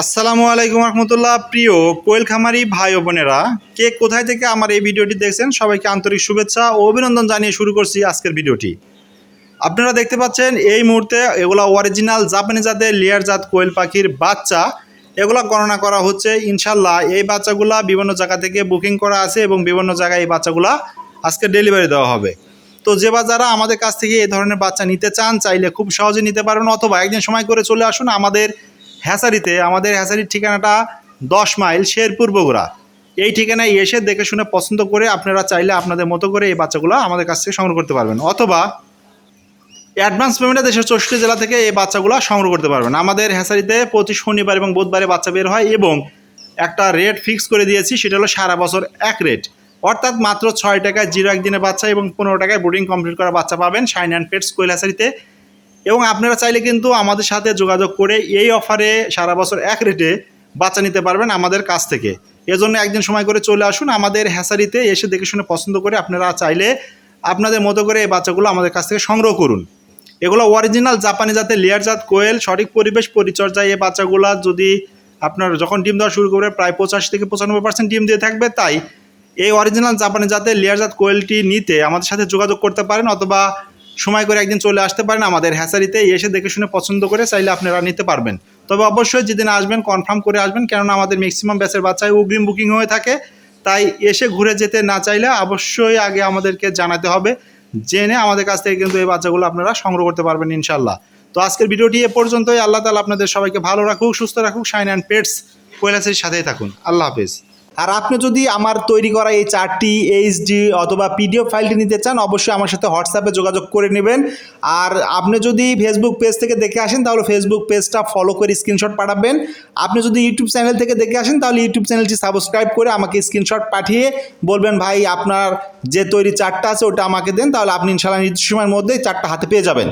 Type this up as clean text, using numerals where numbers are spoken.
আসসালামু আলাইকুম রহমতুল্লাহ। প্রিয় কোয়েল খামারি ভাই ও বোনেরা, কে কোথায় থেকে আমার এই ভিডিওটি দেখছেন সবাইকে আন্তরিক শুভেচ্ছা ও অভিনন্দন জানিয়ে শুরু করছি আজকের ভিডিওটি। আপনারা দেখতে পাচ্ছেন এই মুহূর্তে এগুলা অরিজিনাল জাপানি জাতের লেয়ার জাত কোয়েল পাখির বাচ্চা, এগুলা গণনা করা হচ্ছে। ইনশাল্লাহ এই বাচ্চাগুলা বিভিন্ন জায়গা থেকে বুকিং করা আছে এবং বিভিন্ন জায়গায় এই বাচ্চাগুলা আজকে ডেলিভারি দেওয়া হবে। তো যে যারা আমাদের কাছ থেকে এই ধরনের বাচ্চা নিতে চান চাইলে খুব সহজে নিতে পারেন, অথবা একদিন সময় করে চলে আসুন আমাদের হ্যাচারিতে। আমাদের হ্যাচারির ঠিকানাটা 10 মাইল শেরপুর বগুড়া। এই ঠিকানায় এসে দেখে শুনে পছন্দ করে আপনারা চাইলে আপনাদের মতো করে এই বাচ্চাগুলো আমাদের কাছ থেকে সংগ্রহ করতে পারবেন, অথবা অ্যাডভান্স পেমেন্টে দেশের 64 জেলা থেকে এই বাচ্চাগুলো সংগ্রহ করতে পারবেন। আমাদের হ্যাচারিতে প্রতি শনিবার এবং বুধবারে বাচ্চা বের হয় এবং একটা রেট ফিক্স করে দিয়েছি, সেটা হলো সারা বছর এক রেট, অর্থাৎ মাত্র 6 টাকায় 01 দিনের বাচ্চা এবং 15 টাকায় বোর্ডিং কমপ্লিট করা বাচ্চা পাবেন শাইন অ্যান্ড পেটস কোয়েল হ্যাচারিতে। এবং আপনারা চাইলে কিন্তু আমাদের সাথে যোগাযোগ করে এই অফারে সারা বছর এক রেটে বাচ্চা নিতে পারবেন আমাদের কাছ থেকে। এজন্য একদিন সময় করে চলে আসুন আমাদের হ্যাচারিতে, এসে দেখে শুনে পছন্দ করে আপনারা চাইলে আপনাদের মতো করে এই বাচ্চাগুলো আমাদের কাছ থেকে সংগ্রহ করুন। এগুলো অরিজিনাল জাপানি জাতের লেয়ার জাত কোয়েল। সঠিক পরিবেশ পরিচর্যায় এই বাচ্চাগুলো যদি আপনার যখন ডিম দেওয়া শুরু করবে প্রায় 85 থেকে 95% ডিম দিয়ে থাকবে। তাই এই অরিজিনাল জাপানি জাতের লেয়ার জাত কোয়েলটি নিতে আমাদের সাথে যোগাযোগ করতে পারেন, অথবা সময় করে একদিন চলে আসতে পারেন আমাদের হ্যাচারিতে, এসে দেখে শুনে পছন্দ করে চাইলে আপনারা নিতে পারবেন। তবে অবশ্যই যেদিন আসবেন কনফার্ম করে আসবেন, কেননা আমাদের ম্যাক্সিমাম ব্যাচের বাচ্চায় অগ্রিম বুকিং হয়ে থাকে। তাই এসে ঘুরে যেতে না চাইলে অবশ্যই আগে আমাদেরকে জানাতে হবে, জেনে আমাদের কাছ থেকে কিন্তু এই বাচ্চাগুলো আপনারা সংগ্রহ করতে পারবেন ইনশাল্লাহ। তো আজকের ভিডিওটি এ পর্যন্তই। আল্লাহ তাআলা আপনাদের সবাইকে ভালো রাখুক, সুস্থ রাখুক। শাইন অ্যান্ড পেটস কোয়েল হ্যাচারির সাথেই থাকুন। আল্লাহ হাফেজ। আর আপনি যদি আমার তৈরি করা এই 4টি এইচডি অথবা পিডিএফ ফাইলটি নিতে চান, অবশ্যই আমার সাথে হোয়াটসঅ্যাপে যোগাযোগ করে নেবেন। আর আপনি যদি ফেসবুক পেজ থেকে দেখে আসেন তাহলে ফেসবুক পেজটা ফলো করে স্ক্রিনশট পাঠাবেন। আপনি যদি ইউটিউব চ্যানেল থেকে দেখে আসেন তাহলে ইউটিউব চ্যানেলটি সাবস্ক্রাইব করে আমাকে স্ক্রিনশট পাঠিয়ে বলবেন ভাই আপনার যে তৈরি চার্টটা আছে ওটা আমাকে দেন, তাহলে আপনি ইনশাআল্লাহ নির্দিষ্ট সময়ের মধ্যেই চার্টটা হাতে পেয়ে যাবেন।